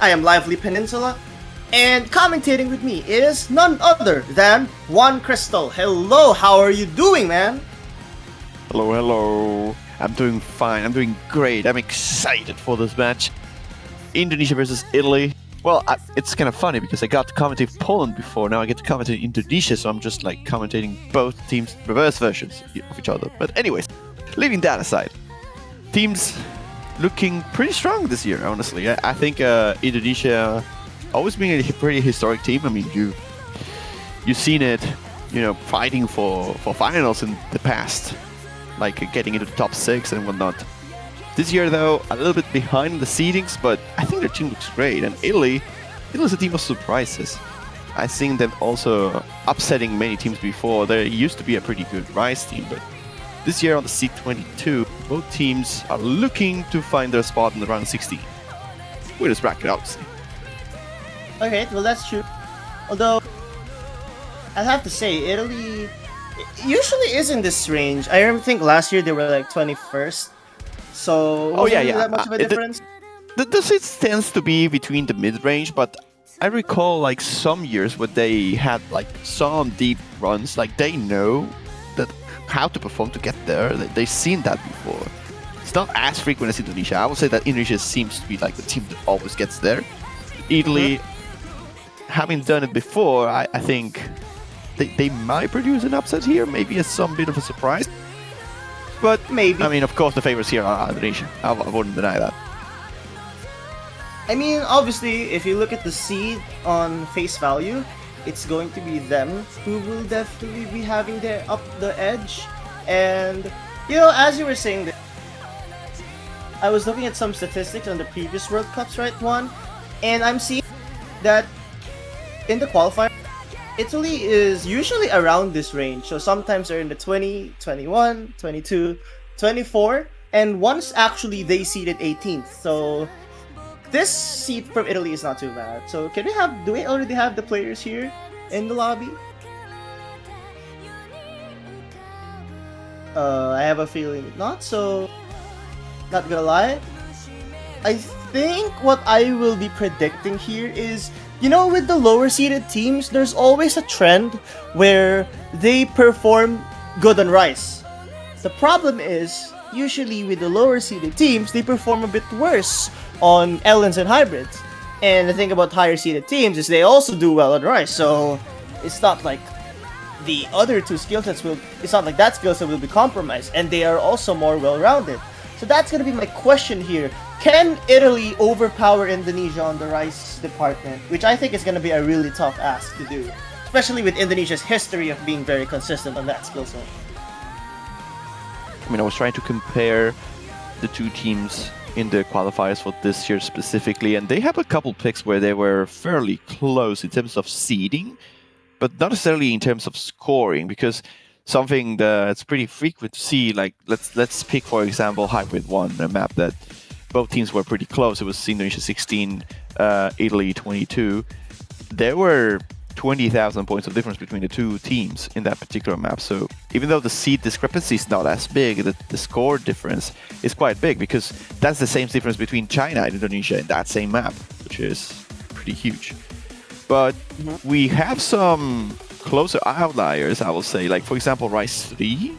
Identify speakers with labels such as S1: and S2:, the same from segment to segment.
S1: I am Lively Peninsula, and commentating with me is none other than Juan Crystal. Hello, how are you doing, man?
S2: Hello, hello. I'm doing fine. I'm doing great. I'm excited for this match. Indonesia versus Italy. Well, it's kind of funny because I got to commentate Poland before. Now I get to commentate Indonesia, so I'm just like commentating both teams' reverse versions of each other. But anyways, leaving that aside, teams looking pretty strong this year, honestly. I think Indonesia always being a pretty historic team. I mean, you've seen it, fighting for finals in the past, like getting into the top 6 and whatnot. This year, though, a little bit behind the seedings, but I think their team looks great. And Italy's a team of surprises. I've seen them also upsetting many teams before. They used to be a pretty good Rise team, but this year on the seed 22, both teams are looking to find their spot in the round 16. With this bracket, obviously.
S1: Okay, well that's true. Although, I have to say, Italy usually is in this range. I think last year they were like 21st. So, wasn't that much of a difference?
S2: The seeds tends to be between the mid-range, but I recall like some years where they had like some deep runs, like they know that how to perform to get there. They've seen that before. It's not as frequent as Indonesia. I would say that Indonesia seems to be like the team that always gets there. Italy, having done it before, I think they might produce an upset here, maybe as some bit of a surprise. But
S1: maybe.
S2: I mean, of course, the favorites here are Indonesia. I wouldn't deny that.
S1: I mean, obviously, if you look at the seed on face value, it's going to be them who will definitely be having their up the edge. And, as you were saying, I was looking at some statistics on the previous World Cups, right, Juan? And I'm seeing that in the qualifier, Italy is usually around this range. So sometimes they're in the 20, 21, 22, 24, and once actually they seeded 18th. So this seed from Italy is not too bad. So do we already have the players here in the lobby? I have a feeling not, so not gonna lie. I think what I will be predicting here is, with the lower seeded teams, there's always a trend where they perform good on Rise. The problem is, usually with the lower seeded teams, they perform a bit worse on Ellens and Hybrids. And the thing about higher seeded teams is they also do well on Rise, so it's not like the other two skill sets it's not like that skill set will be compromised, and they are also more well-rounded. So that's gonna be my question here. Can Italy overpower Indonesia on the Rise department? Which I think is gonna be a really tough ask to do. Especially with Indonesia's history of being very consistent on that skill set.
S2: I mean, I was trying to compare the two teams in the qualifiers for this year specifically, and they have a couple picks where they were fairly close in terms of seeding, but not necessarily in terms of scoring, because something that's pretty frequent to see, like let's pick for example Hybrid 1, a map that both teams were pretty close. It was Indonesia 16, Italy 22. There were 20,000 points of difference between the two teams in that particular map. So even though the seed discrepancy is not as big, the score difference is quite big, because that's the same difference between China and Indonesia in that same map, which is pretty huge. But we have some closer outliers, I will say. Like, for example, Rise 3.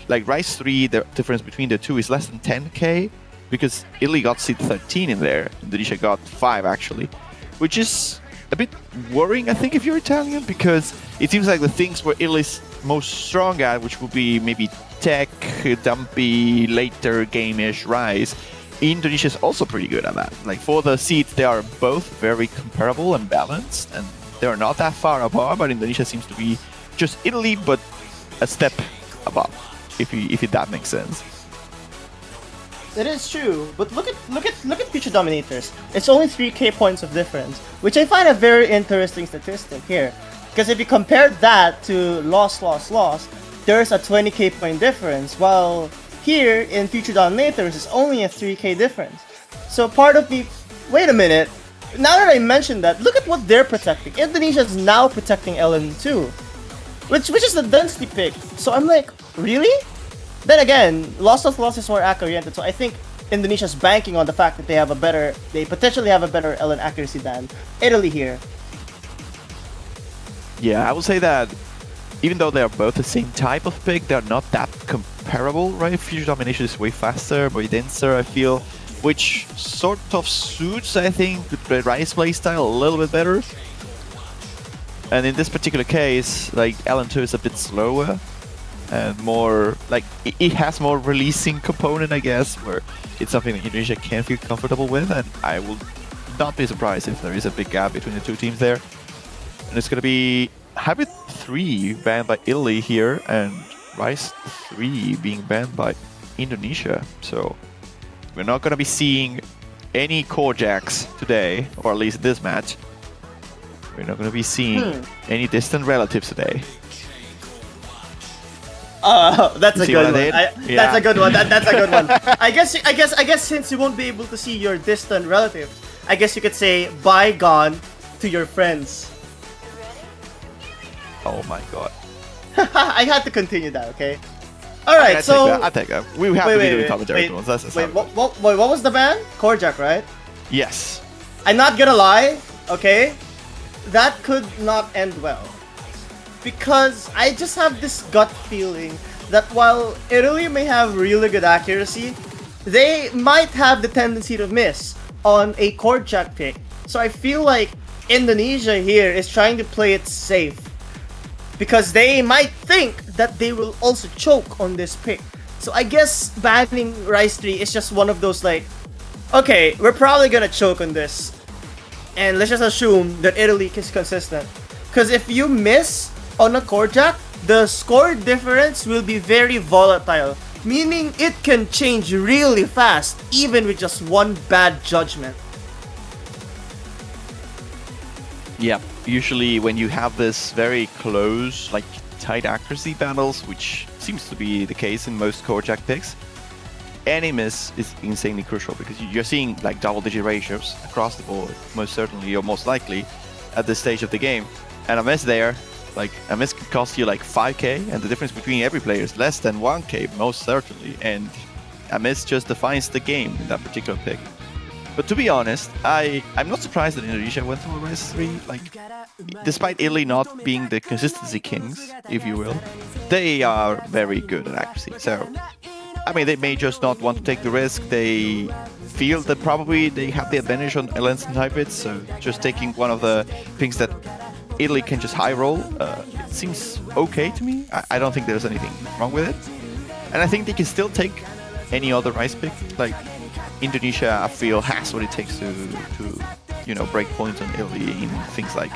S2: Like, Rise 3, the difference between the two is less than 10k, because Italy got seed 13 in there. Indonesia got 5, actually. Which is a bit worrying, I think, if you're Italian, because it seems like the things where Italy's most strong at, which would be maybe tech, dumpy, later game-ish Rise, Indonesia is also pretty good at that. Like, for the seeds, they are both very comparable and balanced, and they are not that far apart, but Indonesia seems to be just Italy, but a step above, if that makes sense.
S1: It is true, but look at Future Dominators. It's only 3k points of difference, which I find a very interesting statistic here. Because if you compare that to loss, there's a 20k point difference, while here in Future Dominators it's only a 3k difference. So part of me, wait a minute, now that I mentioned that, look at what they're protecting. Indonesia is now protecting LN too, which is the density pick. So I'm like, really? Then again, loss is more accurate, so I think Indonesia's banking on the fact that they potentially have a better LN accuracy than Italy here.
S2: Yeah, I would say that even though they are both the same type of pick, they're not that comparable, right? Future domination is way faster, way denser, I feel, which sort of suits, I think, the Rice playstyle a little bit better. And in this particular case, like LN2 is a bit slower and more like it has more releasing component, I guess, where it's something that Indonesia can feel comfortable with, and I will not be surprised if there is a big gap between the two teams there. And it's gonna be Hybrid 3 banned by Italy here, and Rice 3 being banned by Indonesia. So we're not gonna be seeing any core jacks today, or at least this match. We're not gonna be seeing any distant relatives today.
S1: That's a good one.
S2: Yeah.
S1: That's a good one. That's a good one. I guess since you won't be able to see your distant relatives, I guess you could say bygone to your friends.
S2: Oh my god.
S1: I had to continue that, okay? Alright, so...
S2: I take that. We have to be doing commentary once.
S1: Wait, what was the ban? Core jack, right?
S2: Yes.
S1: I'm not gonna lie, okay? That could not end well. Because I just have this gut feeling that while Italy may have really good accuracy, they might have the tendency to miss on a core jack pick. So I feel like Indonesia here is trying to play it safe, because they might think that they will also choke on this pick. So I guess banning Rice 3 is just one of those like, okay, we're probably gonna choke on this, and let's just assume that Italy is consistent. Because if you miss on a core jack, the score difference will be very volatile, meaning it can change really fast even with just one bad judgment.
S2: Yeah, usually when you have this very close, like tight accuracy battles, which seems to be the case in most core jack picks, any miss is insanely crucial, because you're seeing like double-digit ratios across the board, most certainly or most likely at this stage of the game. And a miss there, like a miss could cost you like 5k, and the difference between every player is less than 1k, most certainly. And a miss just defines the game in that particular pick. But to be honest, I'm not surprised that Indonesia went through a Rice 3. Like, despite Italy not being the consistency kings, if you will, they are very good at accuracy. So, I mean, they may just not want to take the risk. They feel that probably they have the advantage on LNs and hybrids, so just taking one of the things that Italy can just high roll, it seems okay to me. I don't think there's anything wrong with it. And I think they can still take any other Rice pick. Like, Indonesia, I feel, has what it takes to you know, break points on Italy in things like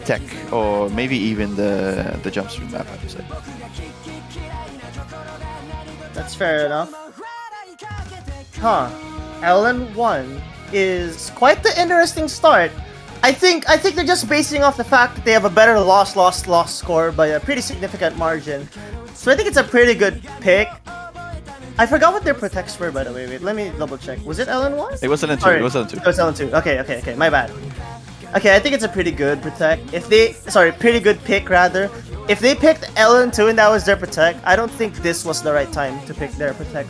S2: tech, or maybe even the jump stream map, I would say.
S1: That's fair enough. Huh. LN1 is quite the interesting start. I think they're just basing off the fact that they have a better loss score by a pretty significant margin. So I think it's a pretty good pick. I forgot what their protects were, by the way. Wait, let me double check. Was it LN1?
S2: It was LN2.
S1: Sorry.
S2: It was LN2.
S1: It was LN2. Okay. My bad. Okay, I think it's a pretty good protect. Pretty good pick rather. If they picked LN2 and that was their protect, I don't think this was the right time to pick their protect.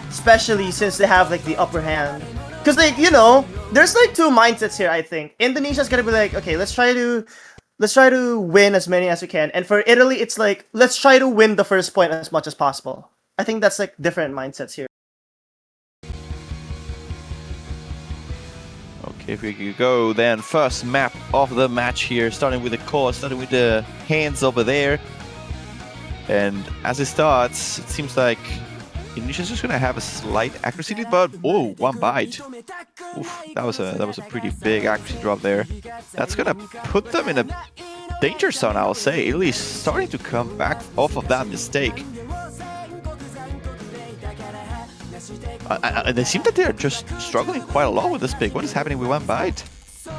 S1: Especially since they have like the upper hand. Because like, you know, there's like two mindsets here, I think. Indonesia's gonna be like, okay, let's try to win as many as we can. And for Italy, it's like, let's try to win the first point as much as possible. I think that's like different mindsets here.
S2: Okay, if we could go then, first map of the match here, starting with the core, starting with the hands over there. And as it starts, it seems like Indonesia's just gonna have a slight accuracy lead, but oh, one bite. Oof, that was a pretty big accuracy drop there. That's gonna put them in a danger zone, I'll say. Italy's starting to come back off of that mistake. They seem that they're just struggling quite a lot with this pick. What is happening with one bite?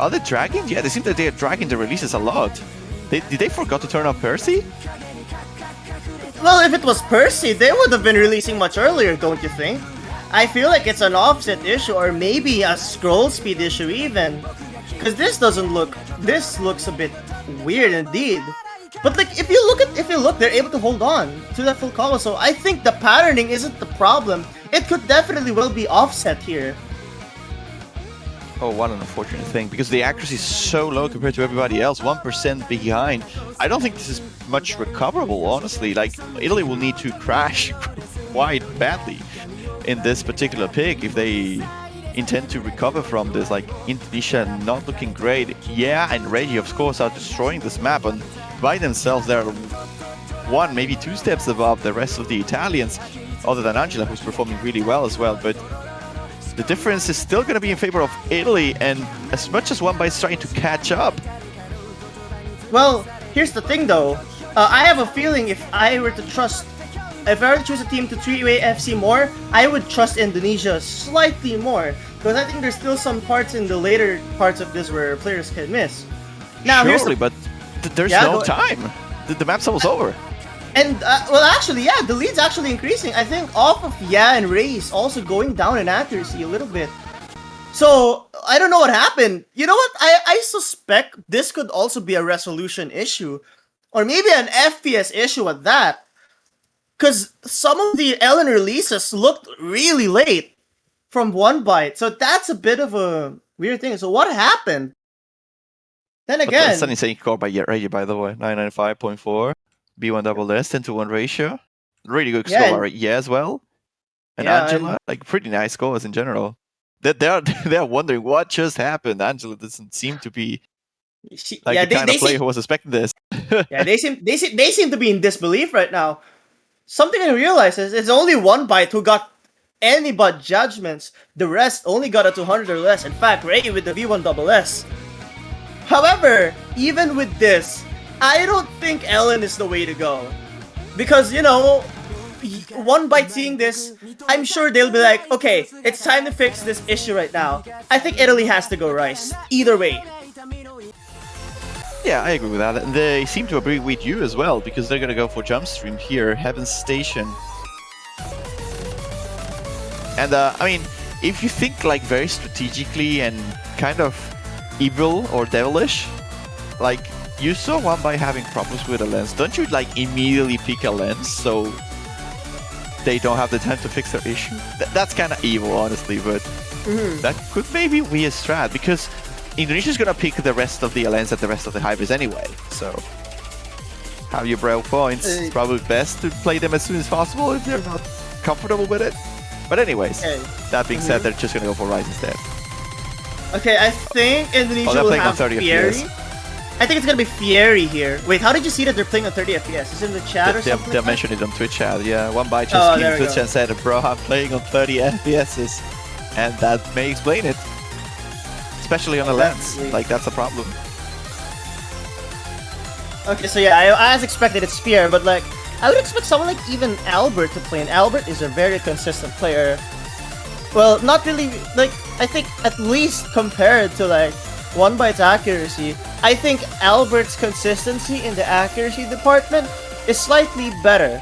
S2: Are they dragging? Yeah, they seem that they're dragging the releases a lot. Did they forgot to turn off Percy?
S1: Well, if it was Percy, they would have been releasing much earlier, don't you think? I feel like it's an offset issue, or maybe a scroll speed issue even. Because this looks a bit weird indeed. But like, if you look, they're able to hold on to that full combo. So I think the patterning isn't the problem. it could definitely well be offset here.
S2: Oh, what an unfortunate thing, because the accuracy is so low compared to everybody else, 1% behind. I don't think this is much recoverable, honestly. Like, Italy will need to crash quite badly in this particular pick if they intend to recover from this. Like, Indonesia not looking great. Yeah, and Reggie, of course, are destroying this map, and by themselves, they're one, maybe two steps above the rest of the Italians, other than Angela, who's performing really well as well. But the difference is still going to be in favor of Italy, and as much as One Byte's trying to catch up.
S1: Well, here's the thing though. I have a feeling if I were to choose a team to 3-way FC more, I would trust Indonesia slightly more. Because I think there's still some parts in the later parts of this where players can miss. Now,
S2: surely, but there's no time. The map's almost over.
S1: And, well, actually, yeah, the lead's actually increasing. I think off of and Ray's also going down in accuracy a little bit. So, I don't know what happened. You know what? I suspect this could also be a resolution issue. Or maybe an FPS issue at that. Because some of the Ellen releases looked really late from One Byte. So that's a bit of a weird thing. So what happened? Then again...
S2: That's an insane score by Reggie, by the way. 995.4. B1 double S, 10-to-1 ratio. Really good score by as well. And Angela, like pretty nice scores in general. They're wondering what just happened. Angela doesn't seem to be the kind of player who was expecting this.
S1: Yeah, they seem to be in disbelief right now. Something I realized is it's only One Byte who got any but judgments. The rest only got a 200 or less. In fact, Ray with the V1 double S. However, even with this, I don't think Ellen is the way to go. Because, you know, One Byte seeing this, I'm sure they'll be like, okay, it's time to fix this issue right now. I think Italy has to go Rice. Either way.
S2: Yeah, I agree with that. And they seem to agree with you as well, because they're going to go for jump stream here, Heaven's Station. And, I mean, if you think, like, very strategically and kind of evil or devilish, like, you saw One Byte having problems with a lens. Don't you, like, immediately pick a lens so they don't have the time to fix their issue? That's kind of evil, honestly, but that could maybe be a strat, because Indonesia's gonna pick the rest of the lens at the rest of the hybrids anyway, so have your brow points. It's probably best to play them as soon as possible if they're not comfortable with it. But anyways, that being said, they're just gonna go for Rise instead.
S1: Okay, I think Indonesia will have Fieri. I think it's gonna be Fieri here. Wait, how did you see that they're playing on 30 FPS? Is it in the chat or something?
S2: They mentioned it on Twitch chat, yeah. One Byte just came to Twitch and said, bro, I'm playing on 30 FPSs. And that may explain it. Especially on a lens. Like, that's a problem.
S1: Okay, so yeah, I as expected it's Fieri, but like, I would expect someone like even Albert to play, and Albert is a very consistent player. Well, not really, like, I think at least compared to like One Byte's accuracy, I think Albert's consistency in the accuracy department is slightly better.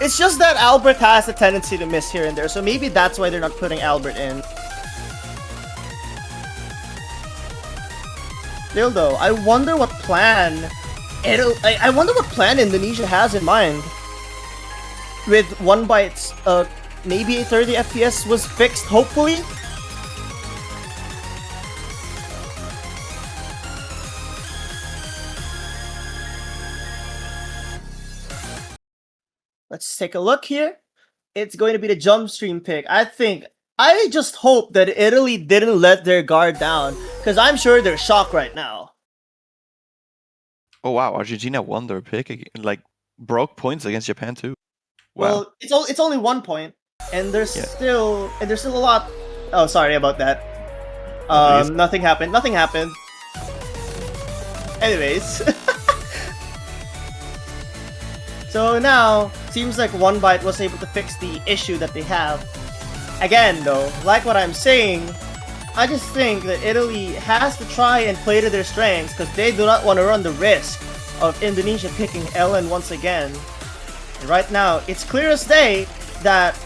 S1: It's just that Albert has a tendency to miss here and there, so maybe that's why they're not putting Albert in. Still though, I wonder what plan Indonesia has in mind. With One Byte's maybe a 30 FPS was fixed, hopefully. Let's take a look here. It's going to be the jump stream pick. I just hope that Italy didn't let their guard down, because I'm sure they're shocked right now.
S2: Oh wow, Argentina won their pick, like broke points against Japan too. Wow.
S1: Well, it's only 1 point, and there's still a lot. Oh, sorry about that. Nothing happened. Nothing happened. Anyways. So now, seems like One Byte was able to fix the issue that they have. Again though, like what I'm saying, I just think that Italy has to try and play to their strengths, because they do not want to run the risk of Indonesia picking Ellen once again. And right now, it's clear as day that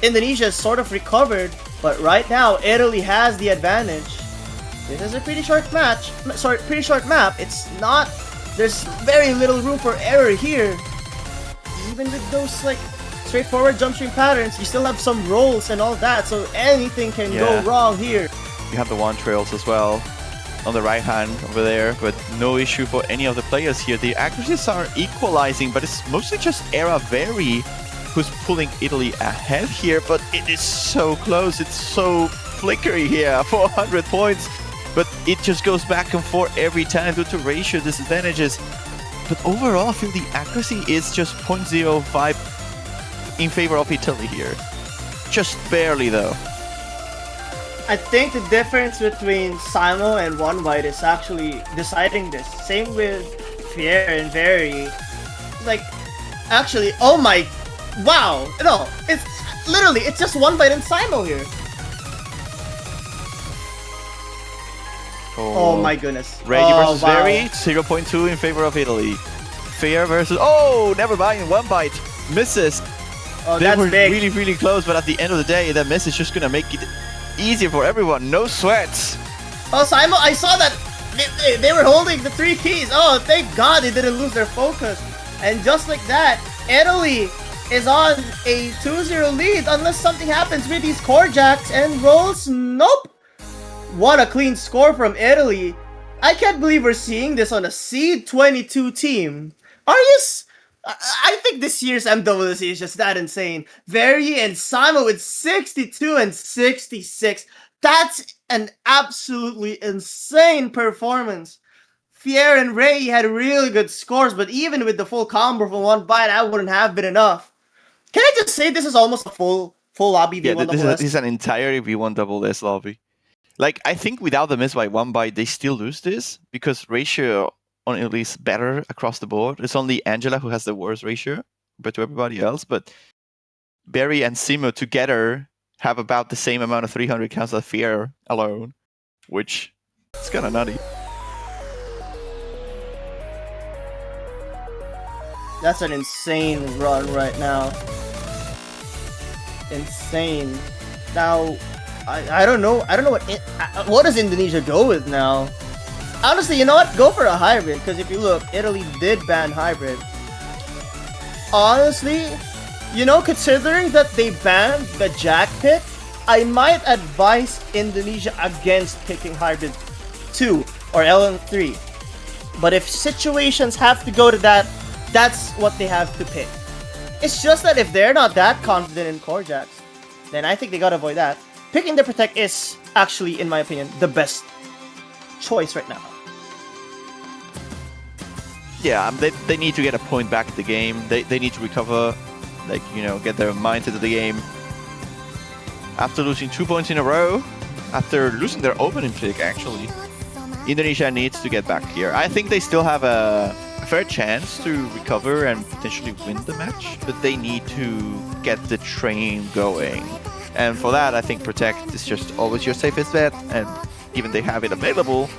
S1: Indonesia is sort of recovered, but right now, Italy has the advantage. This is a pretty short map. It's not... There's very little room for error here. Even with those, like, straightforward jump stream patterns. You still have some rolls and all that, so anything can go wrong here.
S2: You have the one trails as well on the right hand over there, but no issue for any of the players here. The accuracies are equalizing, but it's mostly just Era Very who's pulling Italy ahead here, but it is so close. It's so flickery here for 100 points, but it just goes back and forth every time due to ratio disadvantages. But overall, I feel the accuracy is just 0.05 in favor of Italy here. Just barely though.
S1: I think the difference between Simo and One White is actually deciding this. Same with Fier and Very. Like, actually, oh my, wow! No, it's literally, it's just One White and Simo here. Oh my goodness.
S2: Ready versus Very, 0.2 in favor of Italy. Fair versus, oh, never mind, One Bite misses.
S1: Oh,
S2: they
S1: that's
S2: were
S1: big.
S2: really close, but at the end of the day, that miss is just gonna make it easier for everyone. No sweats.
S1: Oh, Simo, I saw that they were holding the 3 keys. Oh, thank God they didn't lose their focus. And just like that, Italy is on a 2-0 lead unless something happens with these core jacks and rolls. Nope. What a clean score from Italy. I can't believe we're seeing this on a Seed 22 team. Are you... I think this year's MWC is just that insane. Very and Simo with 62 and 66. That's an absolutely insane performance. Fier and Ray had really good scores, but even with the full combo from One Bite, that wouldn't have been enough. Can I just say this is almost a full lobby V1 double S?
S2: This is an entire V1 double S lobby. Like, I think without the miss by One Bite, they still lose this because ratio on Italy is better across the board. It's only Angela who has the worst ratio compared to everybody else, but Barry and Simo together have about the same amount of 300 counts as Fier alone, which is kind of nutty.
S1: That's an insane run right now. Insane. Now, I don't know. I don't know what does Indonesia go with now. Honestly, you know what? Go for a hybrid, because if you look, Italy did ban hybrid. Honestly, you know, considering that they banned the Jack pick, I might advise Indonesia against picking hybrid 2 or LM3. But if situations have to go to that, that's what they have to pick. It's just that if they're not that confident in core jacks, then I think they gotta avoid that. Picking the Protect is actually, in my opinion, the best choice right now.
S2: Yeah, they need to get a point back at the game. They need to recover, like, you know, get their minds into the game. After losing 2 points in a row, after losing their opening pick, actually, Indonesia needs to get back here. I think they still have a fair chance to recover and potentially win the match, but they need to get the train going. And for that, I think Protect is just always your safest bet, and even they have it available,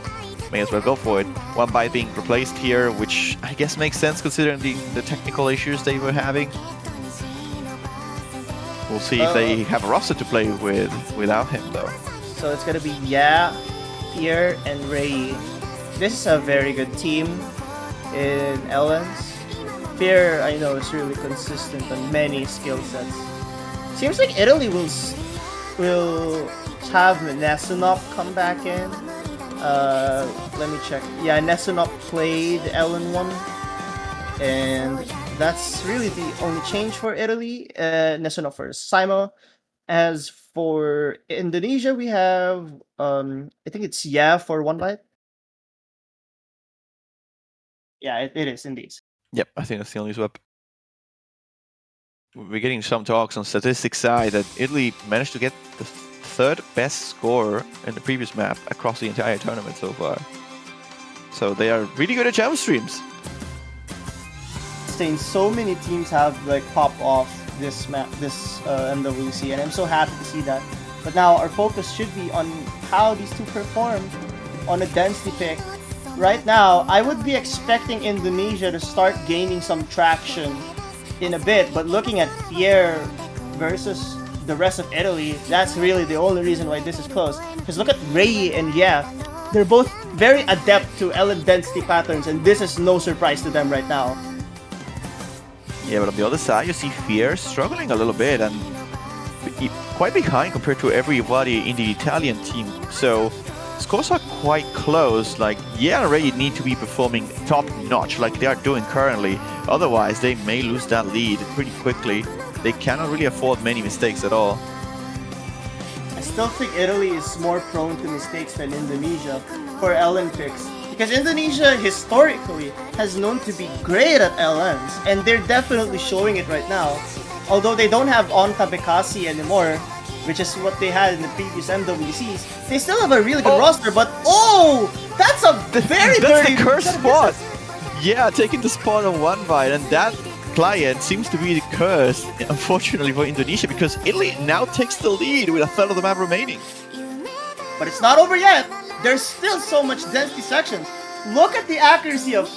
S2: may as well go for it. One Bite being replaced here, which I guess makes sense considering the technical issues they were having. We'll see if they have a roster to play with without him, though.
S1: So it's gonna be Fier and Ray. This is a very good team in Ellens. Fier, I know, is really consistent on many skill sets. Seems like Italy will have Nessunop come back in. Let me check. Yeah, Nessunop played LN1, and that's really the only change for Italy. Nessunop for Simo. As for Indonesia, we have I think it's for One Bite. Yeah, it is indeed.
S2: Yep, I think that's the only swap. We're getting some talks on statistics side that Italy managed to get the third best score in the previous map across the entire tournament so far. So they are really good at jump streams.
S1: So many teams have like popped off this map, this MWC, and I'm so happy to see that. But now our focus should be on how these two perform on a density pick. Right now, I would be expecting Indonesia to start gaining some traction in a bit, but looking at Fier versus the rest of Italy, that's really the only reason why this is close. Because look at Ray and they're both very adept to LN density patterns, and this is no surprise to them right now.
S2: Yeah, but on the other side, you see Fear struggling a little bit and quite behind compared to everybody in the Italian team. So scores are quite close. Like, yeah, already need to be performing top notch like they are doing currently. Otherwise, they may lose that lead pretty quickly. They cannot really afford many mistakes at all.
S1: I still think Italy is more prone to mistakes than Indonesia for LN picks. Because Indonesia historically has known to be great at LNs, and they're definitely showing it right now. Although they don't have Onta Bekasi anymore, which is what they had in the previous MWCs, they still have a really good roster, but that's a very
S2: That's
S1: dirty...
S2: the cursed spot! Yeah, taking the spot on one bite, and that client seems to be the curse, unfortunately, for Indonesia, because Italy now takes the lead with a third of the map remaining.
S1: But it's not over yet! There's still so much density sections. Look at the accuracy of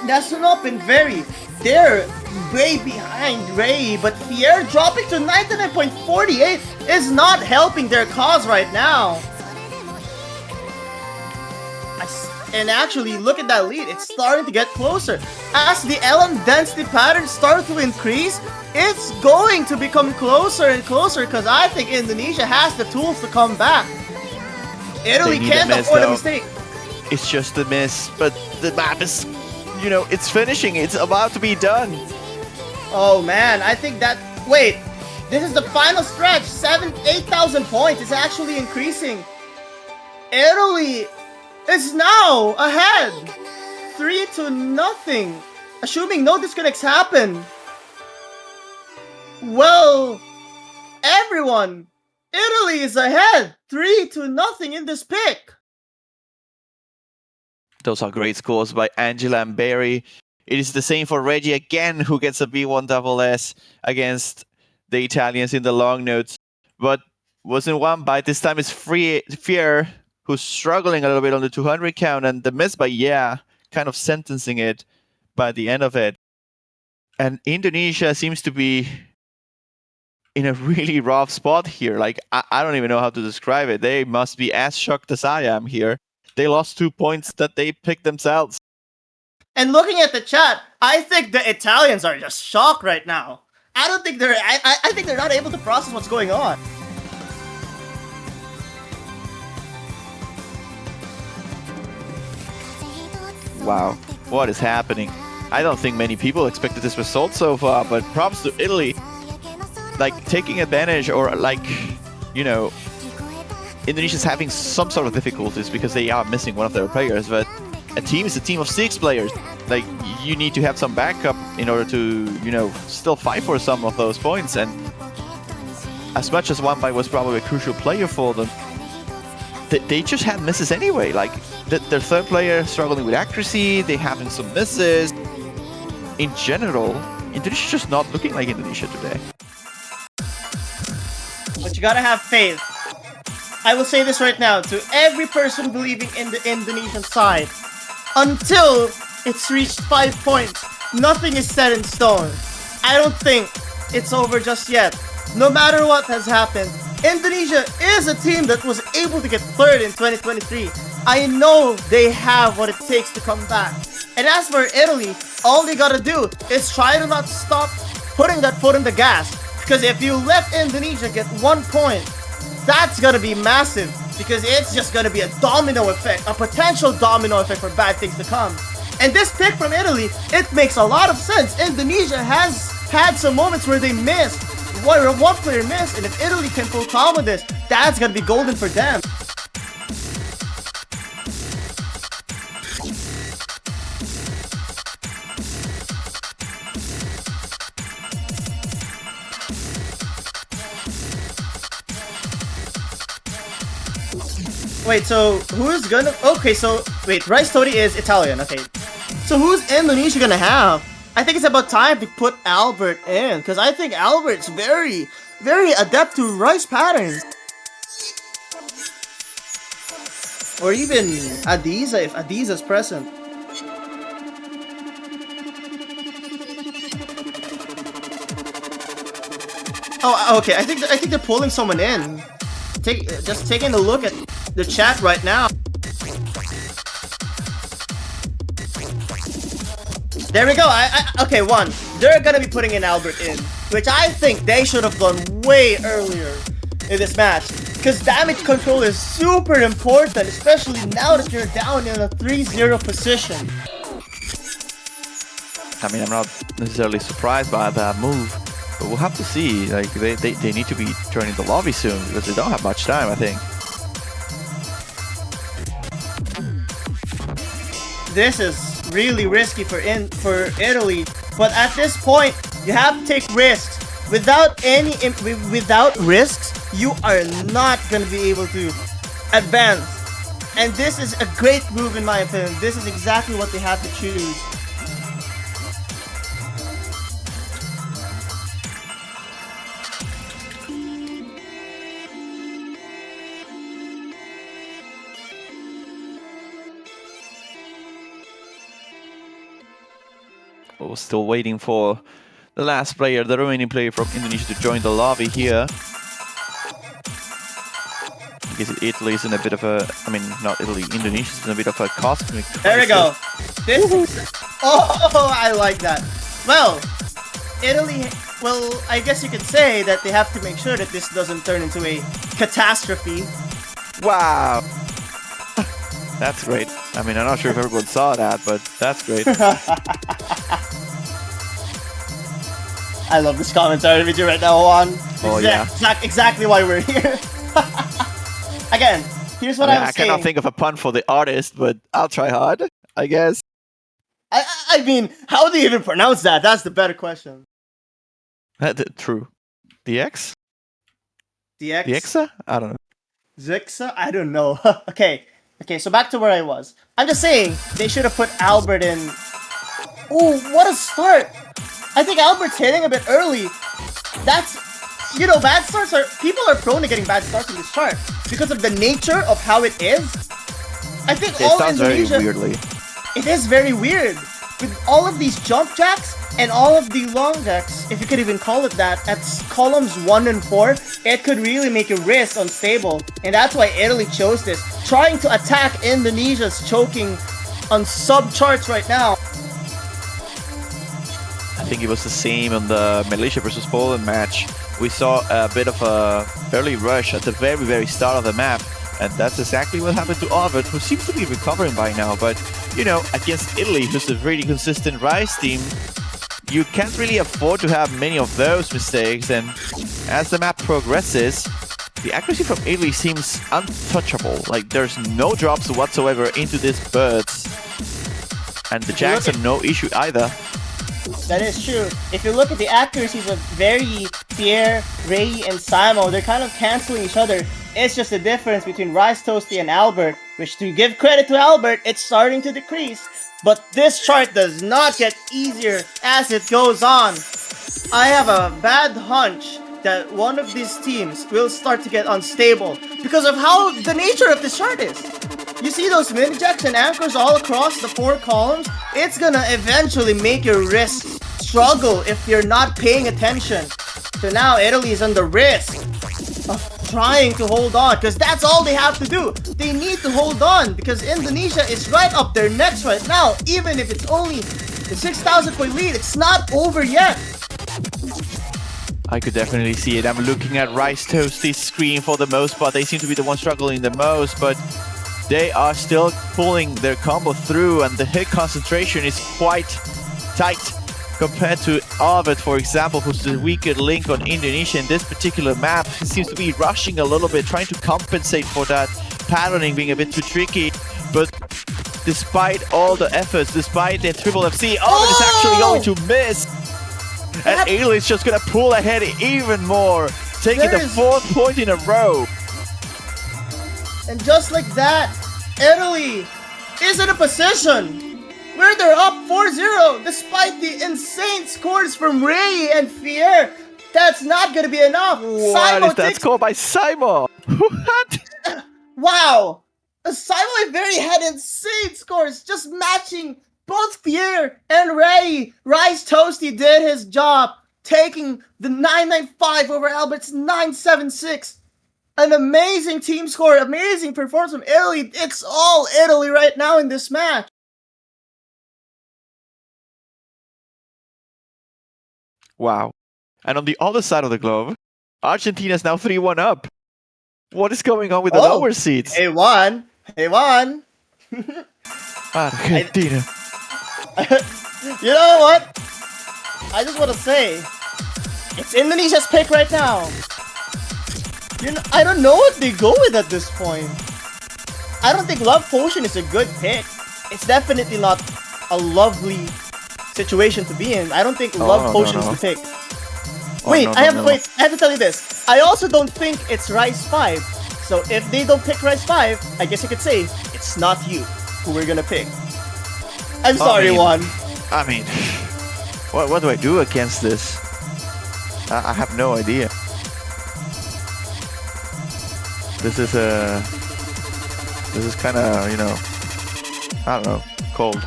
S1: Nasunop and Very. They're way behind Ray, but Fier dropping to 99.48 is not helping their cause right now. And actually, look at that lead. It's starting to get closer. As the LM density patterns start to increase, it's going to become closer and closer because I think Indonesia has the tools to come back. Italy can't afford a mistake.
S2: It's just a miss, but the map is, you know, it's finishing. It's about to be done.
S1: Oh man, I think that... Wait, this is the final stretch. 8,000 points. It's actually increasing. Italy is now ahead. 3-0. Assuming no disconnects happen. Well, everyone, Italy is ahead. 3-0 in this pick.
S2: Those are great scores by Angela and Barry. It is the same for Reggie again, who gets a B1SS against the Italians in the long notes. But wasn't one bite. This time it's Fear, who's struggling a little bit on the 200 count, and the miss by kind of sentencing it by the end of it. And Indonesia seems to be in a really rough spot here. Like, I don't even know how to describe it. They must be as shocked as I am here. They lost 2 points that they picked themselves.
S1: And looking at the chat, I think the Italians are just shocked right now. I don't think I think they're not able to process what's going on.
S2: Wow, what is happening? I don't think many people expected this result so far, but props to Italy. Like, taking advantage, or like, you know, Indonesia's having some sort of difficulties because they are missing one of their players, but a team is a team of 6 players. Like, you need to have some backup in order to, you know, still fight for some of those points. And as much as One Bite was probably a crucial player for them, they just had misses anyway. Like, their third player struggling with accuracy, they having some misses. In general, Indonesia's just not looking like Indonesia today.
S1: But you gotta have faith. I will say this right now to every person believing in the Indonesian side. Until it's reached 5 points, nothing is set in stone. I don't think it's over just yet. No matter what has happened, Indonesia is a team that was able to get third in 2023. I know they have what it takes to come back. And as for Italy, all they gotta do is try to not stop putting that foot in the gas. Because if you let Indonesia get 1 point, that's gonna be massive. Because it's just gonna be a domino effect, a potential domino effect for bad things to come. And this pick from Italy, it makes a lot of sense. Indonesia has had some moments where they missed, where one player missed, and if Italy can pull calm with this, that's gonna be golden for them. Wait, so who's gonna... Okay, so... Wait, Rice Toady is Italian, okay. So who's Indonesia gonna have? I think it's about time to put Albert in, because I think Albert's very, very adept to Rice patterns. Or even Adiza, if Adiza's present. Oh, okay, I think they're pulling someone in. Just taking a look at the chat right now. There we go. Okay, one. they're gonna be putting in Albert in, which I think they should have done way earlier in this match. Because damage control is super important, especially now that you're down in a 3-0 position.
S2: I mean, I'm not necessarily surprised by that move, but we'll have to see. Like, they need to be joining the lobby soon because they don't have much time, I think.
S1: This is really risky for Italy, but at this point, you have to take risks. Without risks, you are not going to be able to advance. And this is a great move in my opinion. This is exactly what they have to choose.
S2: We're still waiting for the last player, the remaining player from Indonesia, to join the lobby here. Because Italy is in a bit of a, I mean, not Italy, Indonesia is in a bit of a cosmic crisis.
S1: There we go. This, oh, I like that. Well, Italy, well, I guess you could say that they have to make sure that this doesn't turn into a catastrophe.
S2: Wow. That's great. I mean, I'm not sure if everyone saw that, but that's great.
S1: I love this commentary video right now, Juan.
S2: Oh, yeah.
S1: Exactly why we're here. Again, here's what I was saying.
S2: I cannot think of a pun for the artist, but I'll try hard, I guess.
S1: I mean, how do you even pronounce that? That's the better question.
S2: True. DX?
S1: DX?
S2: DXA? I don't know.
S1: Zixa? I don't know. Okay, so back to where I was. I'm just saying, they should have put Albert in. Ooh, what a start! I think Albert's hitting a bit early. That's, you know, bad starts are, people are prone to getting bad starts in this chart because of the nature of how it is. I think all Indonesia,
S2: very weirdly.
S1: It is very weird. With all of these jump jacks and all of the long jacks, if you could even call it that, at columns 1 and 4, it could really make your wrist unstable. And that's why Italy chose this. Trying to attack Indonesia's choking on sub-charts right now.
S2: I think it was the same on the Malaysia versus Poland match. We saw a bit of a early rush at the very, very start of the map. And that's exactly what happened to Albert, who seems to be recovering by now. But, you know, against Italy, who's a really consistent Rise team, you can't really afford to have many of those mistakes. And as the map progresses, the accuracy from Italy seems untouchable. Like, there's no drops whatsoever into these birds. And the jacks are no issue either.
S1: That is true. If you look at the accuracies of Very, Pierre, Ray, and Simo, they're kind of canceling each other. It's just the difference between Rice Toasty and Albert, which, to give credit to Albert, it's starting to decrease. But this chart does not get easier as it goes on. I have a bad hunch that one of these teams will start to get unstable because of how the nature of this chart is. You see those mini-jacks and anchors all across the 4 columns? It's gonna eventually make your wrists struggle if you're not paying attention. So now Italy is under risk of trying to hold on, because that's all they have to do. They need to hold on because Indonesia is right up their necks right now. Even if it's only the 6,000 point lead, it's not over yet.
S2: I could definitely see it. I'm looking at Rice Toasty's screen for the most part. They seem to be the ones struggling the most, but they are still pulling their combo through, and the hit concentration is quite tight compared to Albert, for example, who's the weaker link on Indonesia in this particular map. He seems to be rushing a little bit, trying to compensate for that patterning being a bit too tricky. But despite all the efforts, despite their triple FC, Albert is actually going to miss. And Italy is just going to pull ahead even more, taking the 4th point in a row.
S1: And just like that, Italy is in a position where they're up 4-0 despite the insane scores from Ray and Fier. That's not going to be enough.
S2: What is that score by Simo? What?
S1: Wow. Simo Very had insane scores, just matching both Fier and Ray. Rice Toasty did his job, taking the 995 over Albert's 976. An amazing team score, amazing performance from Italy. It's all Italy right now in this match.
S2: Wow. And on the other side of the globe, Argentina is now 3-1 up. What is going on with the lower seeds?
S1: Hey, Juan. Hey, Juan.
S2: Argentina.
S1: You know what? I just want to say, it's Indonesia's pick right now. You know, I don't know what they go with at this point. I don't think Love Potion is a good pick. It's definitely not a lovely situation to be in. I don't think Love Potion is the pick. Wait, I have to tell you this. I also don't think it's Rise 5. So if they don't pick Rise 5, I guess you could say it's not you who we're gonna pick. I'm sorry, Juan.
S2: I mean, what do I do against this? I have no idea. This is kind of, you know, I don't know, cold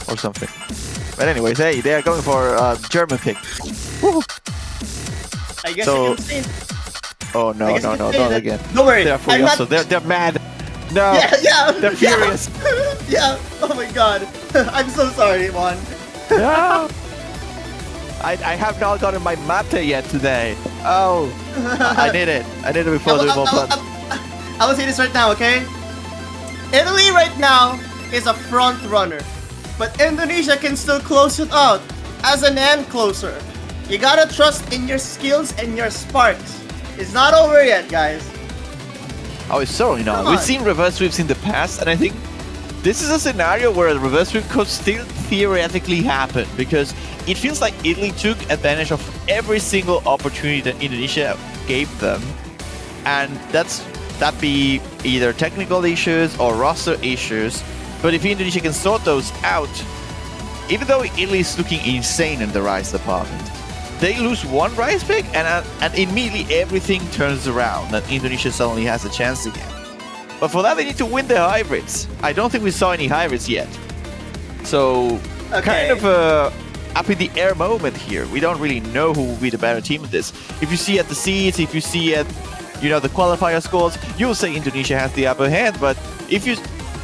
S2: or something. But anyways, hey, they are going for German pick. Woo!
S1: I guess you can say.
S2: Oh no, don't again.
S1: Don't worry.
S2: They're furious. So they're mad. No.
S1: Yeah.
S2: They're furious.
S1: Yeah. Oh my god. I'm so sorry, Juan.
S2: No. I have not gotten my mate yet today. Oh. I need it. I need it before doing more plans.
S1: I will say this right now, okay? Italy right now is a front runner, but Indonesia can still close it out as an end closer. You gotta trust in your skills and your sparks. It's not over yet, guys.
S2: Oh, it's certainly not. We've seen reverse sweeps in the past, and I think this is a scenario where a reverse sweep could still theoretically happen, because it feels like Italy took advantage of every single opportunity that Indonesia gave them, and that be either technical issues or roster issues. But if Indonesia can sort those out, even though Italy is looking insane in the Rise department, they lose one Rise pick and immediately everything turns around and Indonesia suddenly has a chance again. But for that they need to win their hybrids. I don't think we saw any hybrids yet. So kind of a up in the air moment here. We don't really know who will be the better team in this. If you see at the seeds, if you see at, you know, the qualifier scores, you'll say Indonesia has the upper hand. But if you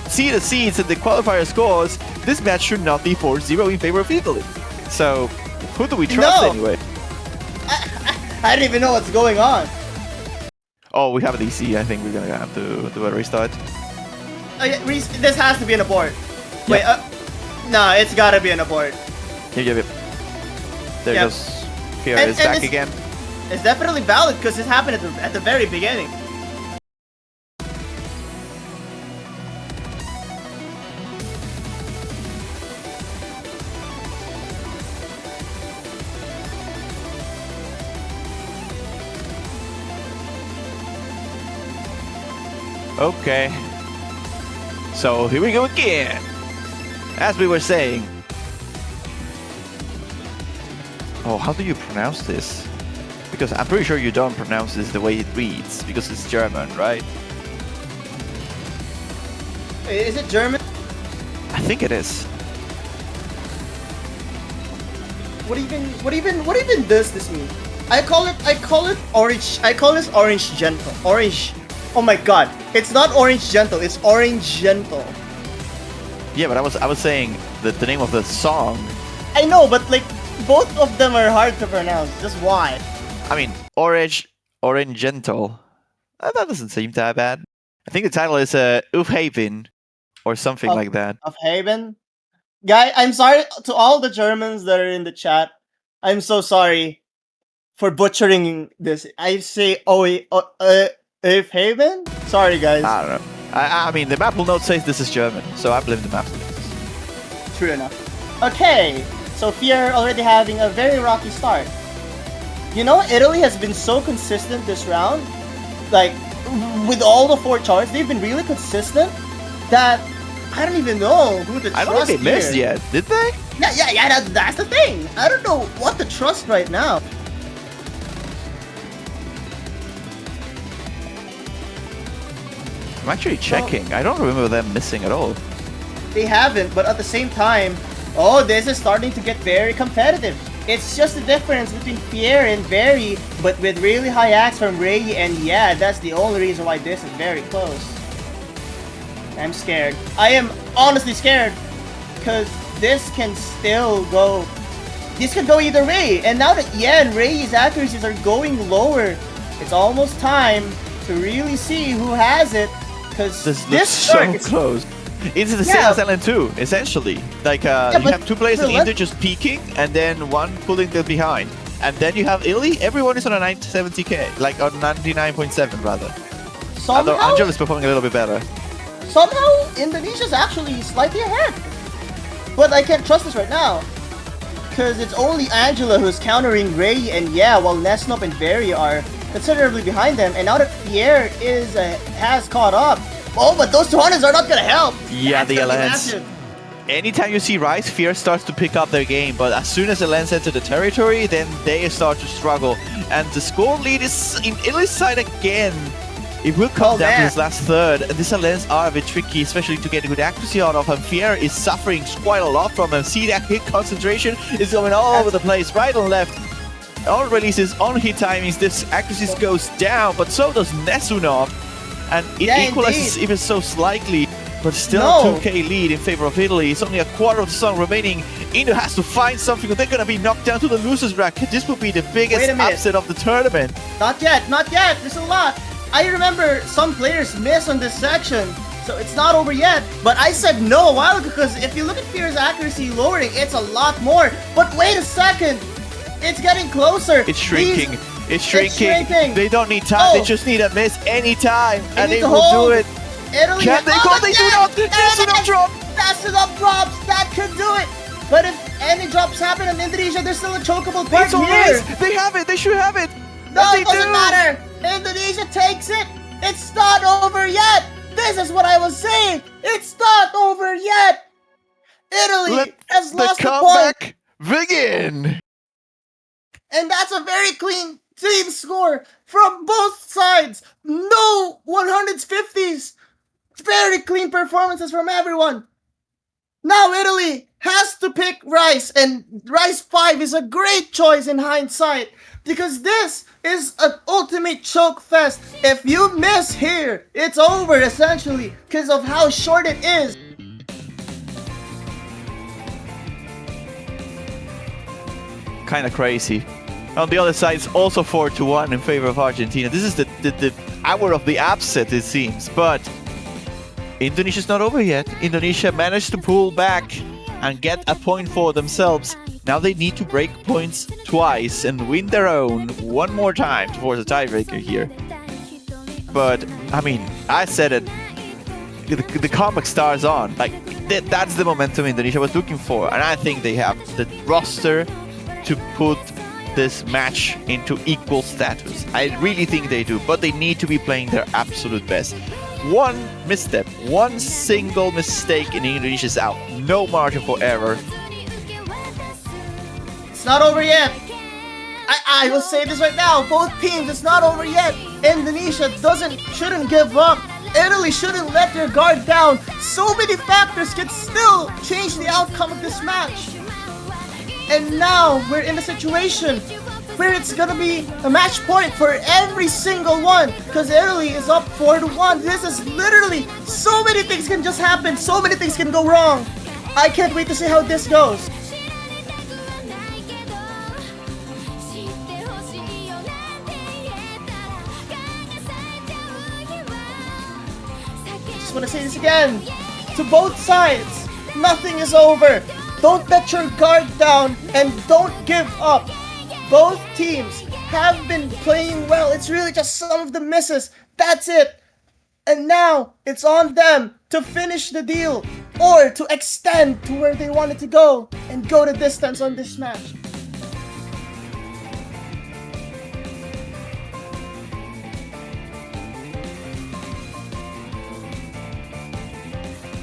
S2: see the seeds and the qualifier scores, this match should not be 4-0 in favor of Italy. So who do we trust anyway?
S1: I don't even know what's going on.
S2: Oh, we have an EC. I think we're gonna have to do a restart.
S1: Oh, yeah, this has to be an abort. Wait, no, it's gotta be an abort.
S2: Yep. There goes. Here is back again.
S1: It's definitely valid because it happened at the very beginning.
S2: Okay. So here we go again. As we were saying. Oh, how do you pronounce this? Because I'm pretty sure you don't pronounce this the way it reads, because it's German, right?
S1: Is it German?
S2: I think it is.
S1: What even does this mean? I call it orange. I call this orange gentle. Orange. Oh my god. It's not orange gentle, it's orange gentle.
S2: Yeah, but I was saying the name of the song.
S1: I know, but like both of them are hard to pronounce. Just why?
S2: I mean, orange gentle. That doesn't seem that bad. I think the title is Haven or something like that.
S1: Of Haven? Guy, I'm sorry to all the Germans that are in the chat. I'm so sorry for butchering this. I say Haven? Sorry, guys.
S2: I don't know. I mean, the map will not say this is German, so I blame the map.
S1: True enough. Okay, so Fear already having a very rocky start. You know, Italy has been so consistent this round. Like, with all the 4 charts, they've been really consistent that I don't even know who to trust.
S2: I don't think they missed yet, did they?
S1: Yeah, that's the thing. I don't know what to trust right now.
S2: I'm actually checking. I don't remember them missing at all.
S1: They haven't, but at the same time, oh, this is starting to get very competitive. It's just the difference between Pierre and Very, but with really high acts from Ray, and yeah, that's the only reason why this is very close. I'm scared. I am honestly scared, because this can still go this could go either way. And now that and Ray's accuracies are going lower, it's almost time to really see who has it. Because this
S2: so close. It's the same as LN2, essentially. Like, you have two players in India just peeking, and then one pulling them behind. And then you have Italy, everyone is on a 970k, like on 99.7 rather. Although Angel is performing a little bit better.
S1: Somehow, Indonesia's actually slightly ahead. But I can't trust this right now. Because it's only Angela who's countering Ray and while Nesnop and Barry are considerably behind them. And now that Pierre has caught up. Oh, but those 200s are not going to help.
S2: Yeah, the Lens. Anytime you see Rice, Fear starts to pick up their game, but as soon as the Lens enter the territory, then they start to struggle. And the score lead is in Italy's side again. It will come down to this last third, and these Lens are a bit tricky, especially to get a good accuracy out of him. Fier is suffering quite a lot from him. See that hit concentration is going all over the place, right and left. On releases, on hit timings, this accuracy goes down, but so does Nesunov. And it equalizes even so slightly, but still a 2k lead in favor of Italy. It's only a quarter of the song remaining. Indo has to find something, or they're going to be knocked down to the loser's bracket. This will be the biggest upset of the tournament.
S1: Not yet, not yet. There's a lot. I remember some players miss on this section, so it's not over yet. But I said no a while ago, because if you look at Fear's accuracy lowering, it's a lot more. But wait a second. It's getting closer.
S2: It's shrinking. It's shrinking. They don't need time. They just need a miss any time, and they will do it.
S1: Italy,
S2: can they go? They do not. Nesunov drop.
S1: Nesunov drops. That could do it. But if any drops happen in Indonesia, there's still a chokeable part here.
S2: They have it. They should have it.
S1: No, it doesn't matter. Indonesia takes it. It's not over yet. This is what I was saying. It's not over yet. Italy has lost the point.
S2: Begin.
S1: And that's a very clean team score from both sides. No 100s, 50s. Very clean performances from everyone. Now Italy has to pick Rice, and Rice 5 is a great choice in hindsight, because this is an ultimate choke fest. If you miss here, it's over essentially, because of how short it is.
S2: Kind of crazy. On the other side, it's also 4-1 in favor of Argentina. This is the hour of the upset, it seems. But Indonesia's not over yet. Indonesia managed to pull back and get a point for themselves. Now they need to break points twice and win their own one more time to force a tiebreaker here. But, I mean, I said it. The comeback stars on. Like, that's the momentum Indonesia was looking for. And I think they have the roster to put this match into equal status. I really think they do, but they need to be playing their absolute best. One misstep, one single mistake in Indonesia's out. No margin for error.
S1: It's not over yet. I will say this right now. Both teams, it's not over yet. Indonesia shouldn't give up. Italy shouldn't let their guard down. So many factors can still change the outcome of this match. And now we're in a situation where it's gonna be a match point for every single one, because Italy is up 4-1. This is literally, so many things can just happen. So many things can go wrong. I can't wait to see how this goes. Just want to say this again to both sides. Nothing is over. Don't let your guard down and don't give up. Both teams have been playing well. It's really just some of the misses. That's it. And now it's on them to finish the deal or to extend to where they wanted to go and go the distance on this match.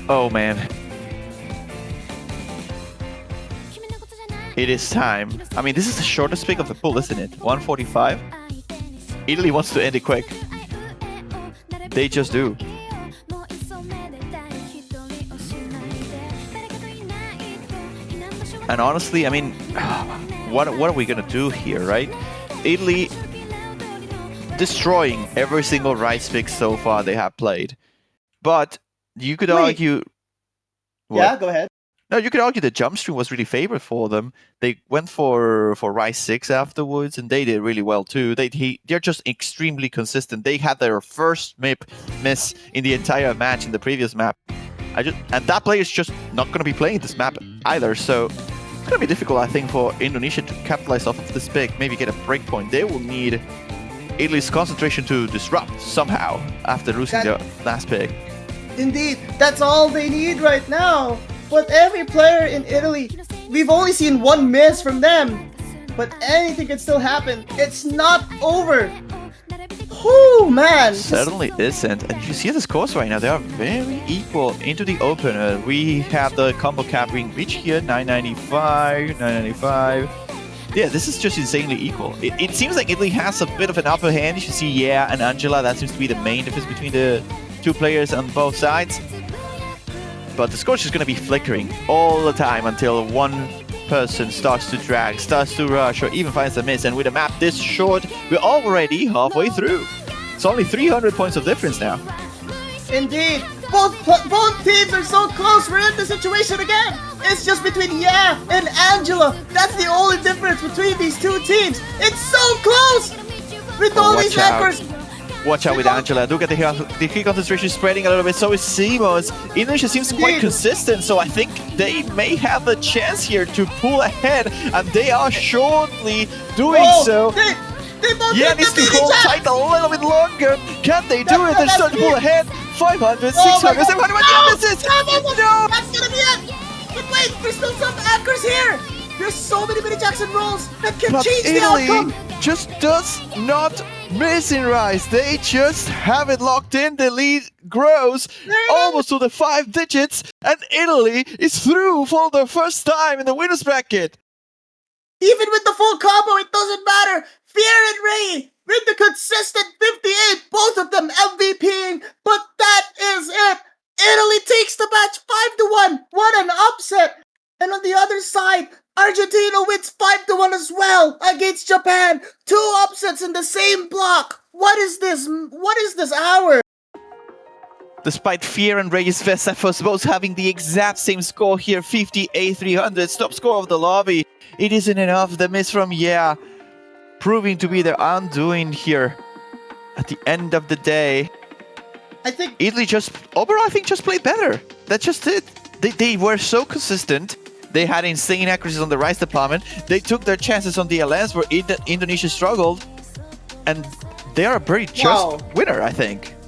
S2: Oh man. It is time. I mean, this is the shortest pick of the pool, isn't it? 145. Italy wants to end it quick. They just do. And honestly, I mean, what are we gonna do here, right? Italy destroying every single Rice pick so far they have played. But you could argue...
S1: Yeah, go ahead.
S2: No, you could argue the jump stream was really favored for them. They went for Rise 6 afterwards, and they did really well too. They're just extremely consistent. They had their first miss in the entire match in the previous map. And that player is just not going to be playing this map either, so it's going to be difficult, I think, for Indonesia to capitalize off of this pick, maybe get a breakpoint. They will need Italy's concentration to disrupt somehow after losing their last pick.
S1: Indeed, that's all they need right now. But every player in Italy, we've only seen one miss from them. But anything can still happen. It's not over. Oh man!
S2: Certainly isn't. And you see the scores right now, they are very equal into the opener. We have the combo cap being reached here, 995, 995. Yeah, this is just insanely equal. It seems like Italy has a bit of an upper hand. You should see Yeah and Angela. That seems to be the main difference between the two players on both sides. But the score is just going to be flickering all the time until one person starts to drag, starts to rush, or even finds a miss. And with a map this short, we're already halfway through. It's only 300 points of difference now.
S1: Indeed. Both teams are so close. We're in the situation again. It's just between Yeah and Angela. That's the only difference between these two teams. It's so close. With all these hackers.
S2: Watch out with Angela. Look at the hit concentration spreading a little bit. So is Simos. Indonesia seems quite consistent, so I think they may have a chance here to pull ahead, and they are shortly doing so. Yeah, needs to hold tight a little bit longer. Can they do it? They're starting to pull ahead. 500, 600, 700. Yeah, misses! No!
S1: That's gonna be it! But wait, there's still some anchors here! There's so many mini Jackson rolls that can change the outcome!
S2: Just does not miss in Rise. They just have it locked in. The lead grows almost to the 5 digits, and Italy is through for the first time in the winners bracket.
S1: Even with the full combo, it doesn't matter. Fear and Ray with the consistent 58, both of them MVPing, but that is it. Italy takes the match 5-1. What an upset! And on the other side, Argentina wins 5-1 as well against Japan. 2 upsets in the same block. What is this? What is this hour?
S2: Despite Fear and Reyes Vesafos both having the exact same score here, 58-300, top score of the lobby, it isn't enough. The miss from Yeah, proving to be their undoing here at the end of the day.
S1: I think
S2: Italy overall just played better. That's just it. They were so consistent. They had insane accuracies on the Rise department. They took their chances on the LS where Indonesia struggled. And they are a very just winner, I think.